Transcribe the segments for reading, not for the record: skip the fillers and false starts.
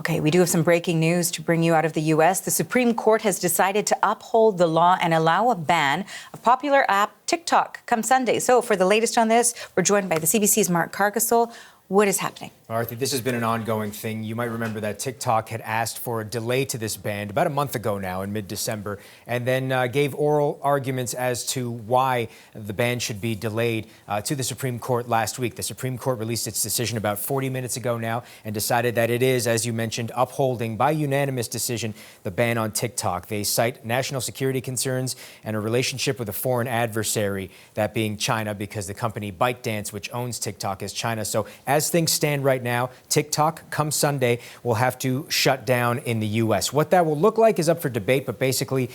Okay, we do have some breaking news to bring you out of the U.S. The Supreme Court has decided to uphold the law and allow a ban of popular app TikTok come Sunday. So for the latest on this, we're joined by the CBC's Mark Cargasol. What is happening? Arthi, this has been an ongoing thing. You might remember that TikTok had asked for a delay to this ban about a month ago now in mid-December, and then gave oral arguments as to why the ban should be delayed to the Supreme Court last week. The Supreme Court released its decision about 40 minutes ago now and decided that it is, as you mentioned, upholding by unanimous decision the ban on TikTok. They cite national security concerns and a relationship with a foreign adversary, that being China, because the company ByteDance, which owns TikTok, is China. So as things stand right now, TikTok, come Sunday, will have to shut down in the U.S. What that will look like is up for debate, but basically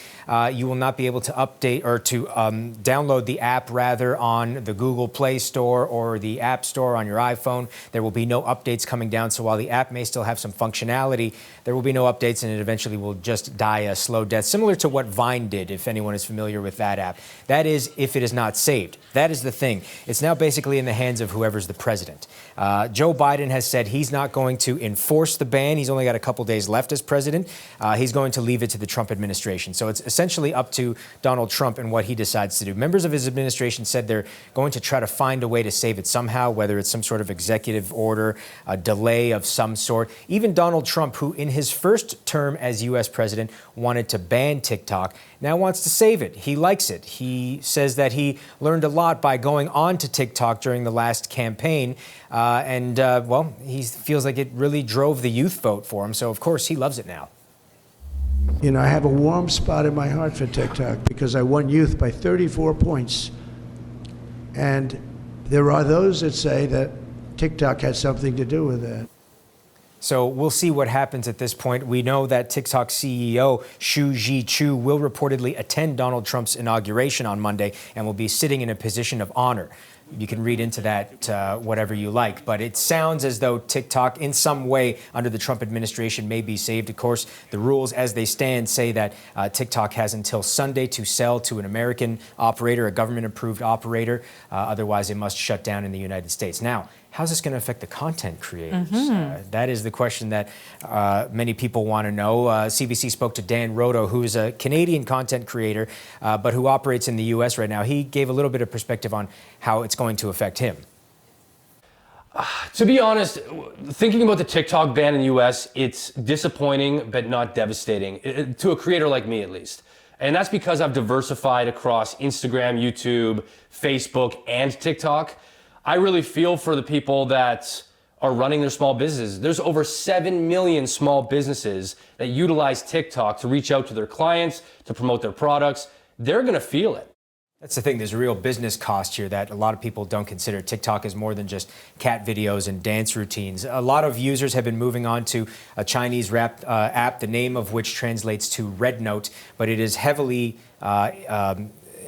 you will not be able to update or to download the app, rather, on the Google Play Store or the App Store on your iPhone. There will be no updates coming down, so while the app may still have some functionality, there will be no updates, and it eventually will just die a slow death, similar to what Vine did, if anyone is familiar with that app. That is, if it is not saved. That is the thing. It's now basically in the hands of whoever's the president. Joe Biden has said he's not going to enforce the ban. He's only got a couple days left as president. He's going to leave it to the Trump administration. So it's essentially up to Donald Trump and what he decides to do. Members of his administration said they're going to try to find a way to save it somehow, whether it's some sort of executive order, a delay of some sort. Even Donald Trump, who in his first term as U.S. president wanted to ban TikTok, now wants to save it. He likes it. He says that he learned a lot by going on to TikTok during the last campaign. Well, he feels like it really drove the youth vote for him. So, of course, he loves it now. You know, I have a warm spot in my heart for TikTok because I won youth by 34 points. And there are those that say that TikTok had something to do with that. So we'll see what happens at this point. We know that TikTok CEO Xu Zhiqiu will reportedly attend Donald Trump's inauguration on Monday and will be sitting in a position of honor. You can read into that whatever you like, but it sounds as though TikTok in some way under the Trump administration may be saved. Of course, the rules as they stand say that TikTok has until Sunday to sell to an American operator, a government-approved operator. Otherwise, it must shut down in the United States. Now, how's this going to affect the content creators? That is the question that many people want to know. CBC spoke to Dan Roto, who is a Canadian content creator, but who operates in the U.S. right now. He gave a little bit of perspective on how it's going to affect him. To be honest, thinking about the TikTok ban in the U.S., it's disappointing but not devastating, to a creator like me at least. And that's because I've diversified across Instagram, YouTube, Facebook, and TikTok. I really feel for the people that are running their small businesses. There's over 7 million small businesses that utilize TikTok to reach out to their clients, to promote their products. They're going to feel it. That's the thing. There's a real business cost here that a lot of people don't consider. TikTok is more than just cat videos and dance routines. A lot of users have been moving on to a Chinese app, the name of which translates to Red Note, but it is heavily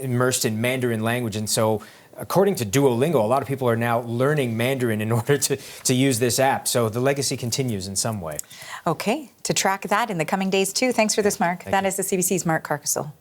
immersed in Mandarin language. And so, according to Duolingo, a lot of people are now learning Mandarin in order to use this app. So the legacy continues in some way. Okay, to track that in the coming days, too. Thanks for this, Mark. Thank that you. is the CBC's Mark Cargasol.